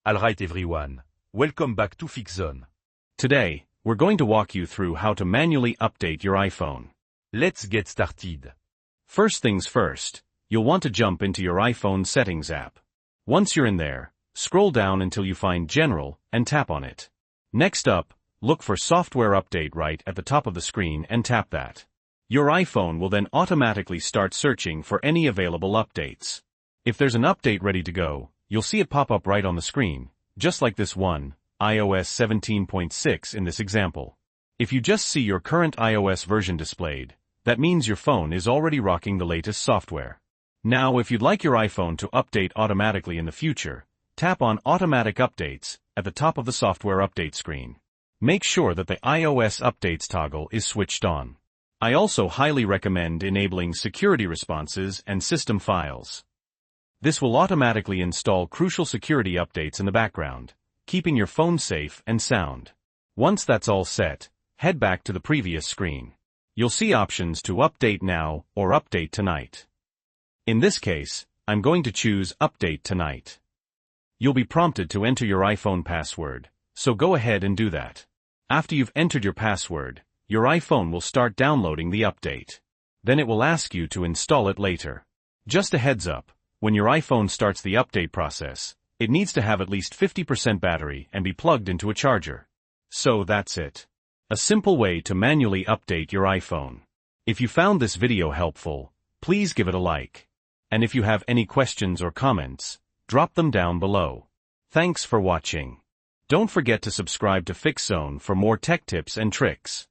Alright everyone, welcome back to FixZone. Today, we're going to walk you through how to manually update your iPhone. Let's get started. First things first, you'll want to jump into your iPhone Settings app. Once you're in there, scroll down until you find General and tap on it. Next up, look for Software Update right at the top of the screen and tap that. Your iPhone will then automatically start searching for any available updates. If there's an update ready to go, you'll see it pop up right on the screen, just like this one, iOS 17.6 in this example. If you just see your current iOS version displayed, that means your phone is already rocking the latest software. Now if you'd like your iPhone to update automatically in the future, tap on Automatic Updates at the top of the software update screen. Make sure that the iOS Updates toggle is switched on. I also highly recommend enabling security responses and system files. This will automatically install crucial security updates in the background, keeping your phone safe and sound. Once that's all set, head back to the previous screen. You'll see options to Update Now or Update Tonight. In this case, I'm going to choose Update Tonight. You'll be prompted to enter your iPhone password, so go ahead and do that. After you've entered your password, your iPhone will start downloading the update. Then it will ask you to install it later. Just a heads up, when your iPhone starts the update process, it needs to have at least 50% battery and be plugged into a charger. So that's it. A simple way to manually update your iPhone. If you found this video helpful, please give it a like. And if you have any questions or comments, drop them down below. Thanks for watching. Don't forget to subscribe to FixZone for more tech tips and tricks.